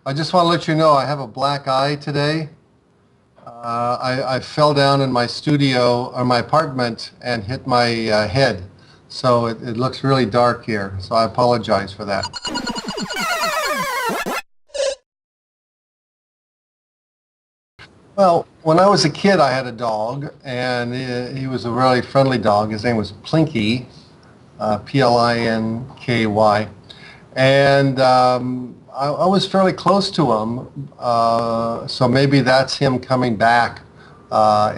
I just want to let you know I have a black eye today. I fell down in my studio or my apartment and hit my head. So it looks really dark here. So I apologize for that. Well, when I was a kid, I had a dog, and he was a really friendly dog. His name was Plinky, Plinky. And I was fairly close to him, so maybe that's him coming back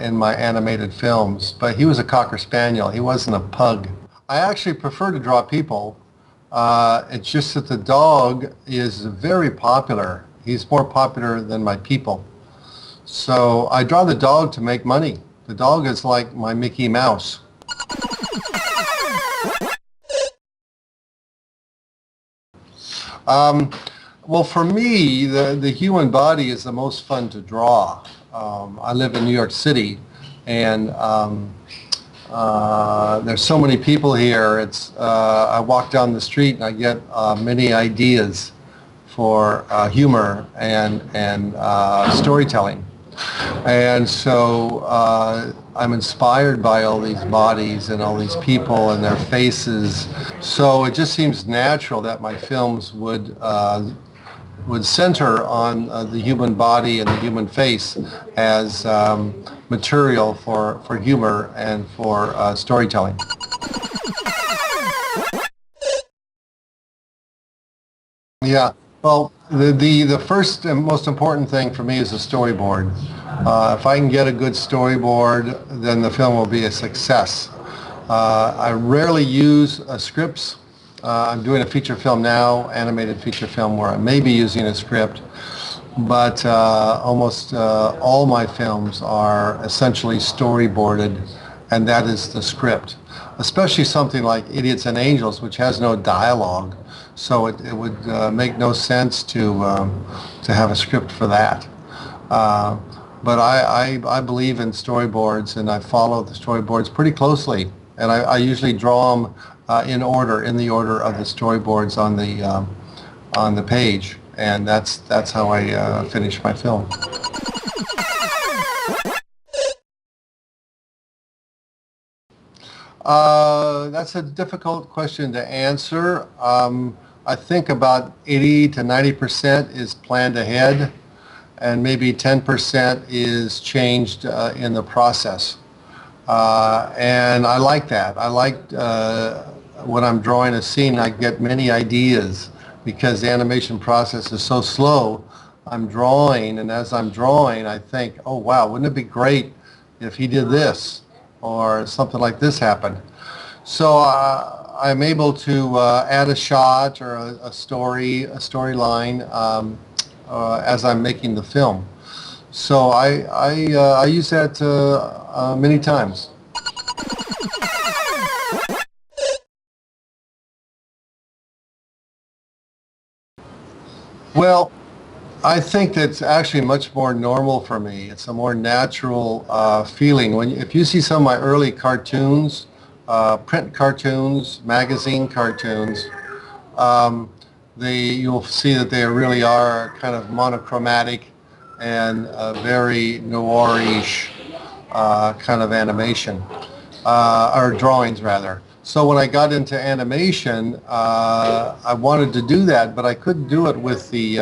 in my animated films. But he was a Cocker Spaniel. He wasn't a pug. I actually prefer to draw people. It's just that the dog is very popular. He's more popular than my people. So I draw the dog to make money. The dog is like my Mickey Mouse. Well, for me, the human body is the most fun to draw. I live in New York City, and there's so many people here. I walk down the street and I get many ideas for humor and storytelling. And so I'm inspired by all these bodies and all these people and their faces. So it just seems natural that my films would center on the human body and the human face as material for humor and for storytelling. Yeah. Well, the first and most important thing for me is a storyboard. If I can get a good storyboard, then the film will be a success. I rarely use scripts. I'm doing a feature film now, animated feature film, where I may be using a script, but almost all my films are essentially storyboarded, and that is the script. Especially something like Idiots and Angels, which has no dialogue. So it would make no sense to have a script for that. But I believe in storyboards, and I follow the storyboards pretty closely. And I usually draw them in the order of the storyboards on the page, and that's how I finish my film. That's a difficult question to answer. I think about 80 to 90% is planned ahead, and maybe 10% is changed in the process. And I like that. I like when I'm drawing a scene, I get many ideas because the animation process is so slow. I'm drawing, and as I'm drawing, I think, oh wow, wouldn't it be great if he did this or something like this happened. So I'm able to add a shot or a storyline as I'm making the film. So I use that many times. Well, I think that's actually much more normal for me. It's a more natural feeling. If you see some of my early cartoons, print cartoons, magazine cartoons, you'll see that they really are kind of monochromatic and very noirish kind of animation, or drawings rather. So when I got into animation, I wanted to do that, but I couldn't do it with the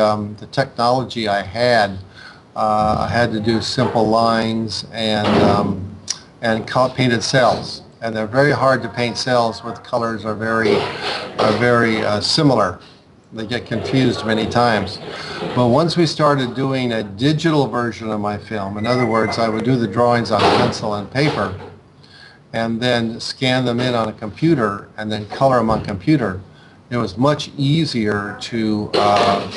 technology I had. I had to do simple lines and painted cells. And they're very hard to paint cells with colors are very similar. They get confused many times. But once we started doing a digital version of my film, in other words, I would do the drawings on pencil and paper and then scan them in on a computer and then color them on computer, it was much easier to have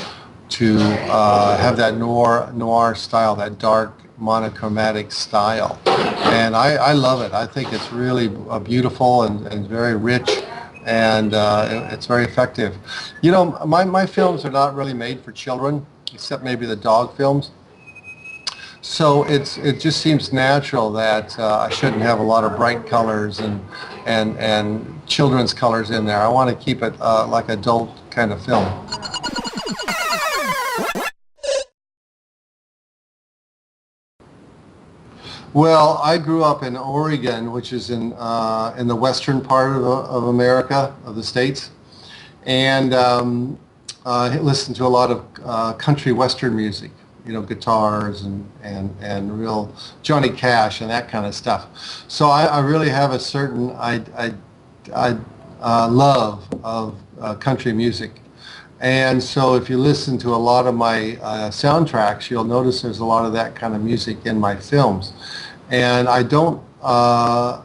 that noir style, that dark monochromatic style. And I love it. I think it's really beautiful and very rich, and it's very effective. You know, my films are not really made for children, except maybe the dog films. So it just seems natural that I shouldn't have a lot of bright colors and children's colors in there. I want to keep it like adult kind of film. Well, I grew up in Oregon, which is in the western part of America, of the States, and listened to a lot of country western music, you know, guitars and real Johnny Cash and that kind of stuff. So I really have a certain love of country music. And so if you listen to a lot of my soundtracks, you'll notice there's a lot of that kind of music in my films. And I don't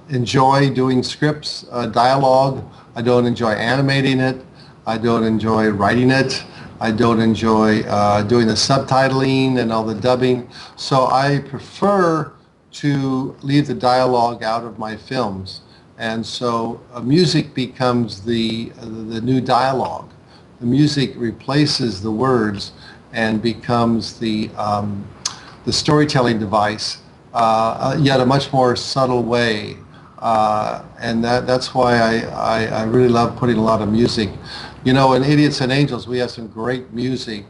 enjoy doing scripts, dialogue. I don't enjoy animating it. I don't enjoy writing it. I don't enjoy doing the subtitling and all the dubbing. So I prefer to leave the dialogue out of my films. And so music becomes the new dialogue. The music replaces the words and becomes the storytelling device, yet a much more subtle way. And that's why I really love putting a lot of music. You know, in Idiots and Angels, we have some great music.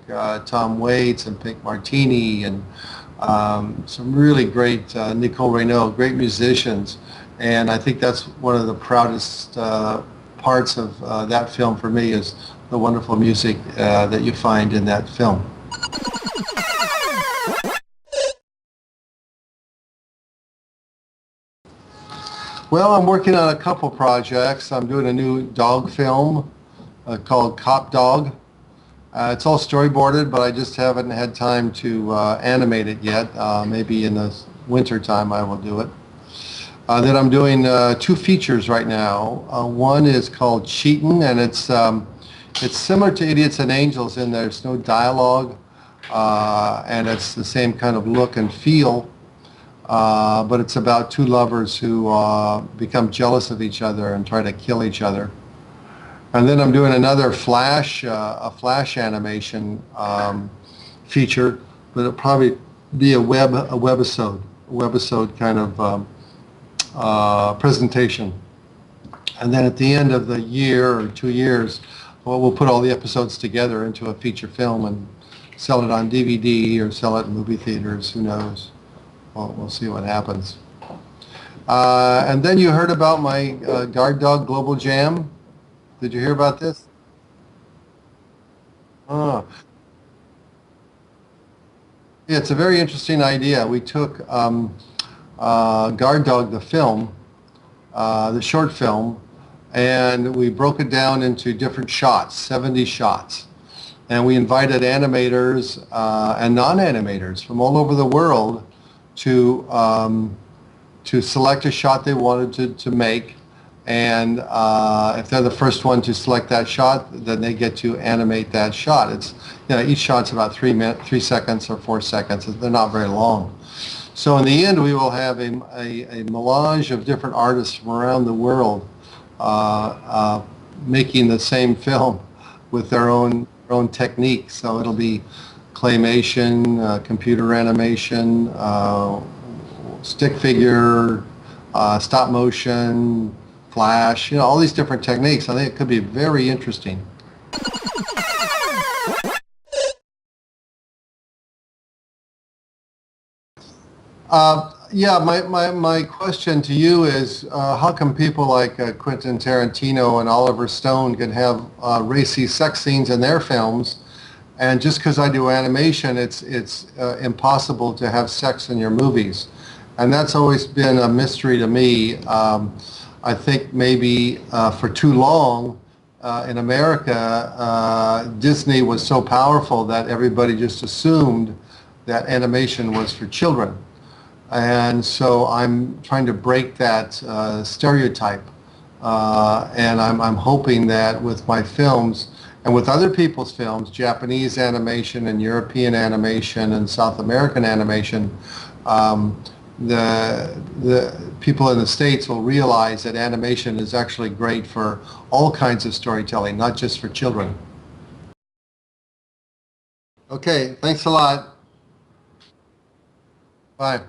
Tom Waits and Pink Martini and some really great Nicole Renaud, great musicians. And I think that's one of the proudest parts of that film for me is the wonderful music that you find in that film. Well, I'm working on a couple projects. I'm doing a new dog film called Cop Dog. It's all storyboarded, but I just haven't had time to animate it yet. Maybe in the winter time I will do it. Then I'm doing two features right now. One is called Cheatin', and it's similar to Idiots and Angels in there's no dialogue, and it's the same kind of look and feel. But it's about two lovers who become jealous of each other and try to kill each other. And then I'm doing another a flash animation feature, but it'll probably be a webisode kind of presentation. And then at the end of the year or 2 years, well, we'll put all the episodes together into a feature film and sell it on DVD or sell it in movie theaters. Who knows? We'll see what happens. And then you heard about my Guard Dog Global Jam. Did you hear about this? Oh, yeah, it's a very interesting idea. We took Guard Dog, the film, the short film, and we broke it down into different shots, 70 shots. And we invited animators and non-animators from all over the world to select a shot they wanted to make, and if they're the first one to select that shot, then they get to animate that shot. It's, you know, each shot's about 3 seconds or 4 seconds. They're not very long. So in the end, we will have a melange of different artists from around the world making the same film with their own technique. So it'll be claymation, computer animation, stick figure, stop motion, flash, you know, all these different techniques. I think it could be very interesting. Yeah, my question to you is, how come people like Quentin Tarantino and Oliver Stone can have racy sex scenes in their films, and just because I do animation, it's impossible to have sex in your movies? And that's always been a mystery to me. I think maybe for too long in America, Disney was so powerful that everybody just assumed that animation was for children. And so I'm trying to break that stereotype. And I'm hoping that with my films and with other people's films, Japanese animation and European animation and South American animation, the people in the States will realize that animation is actually great for all kinds of storytelling, not just for children. Okay, thanks a lot. Bye.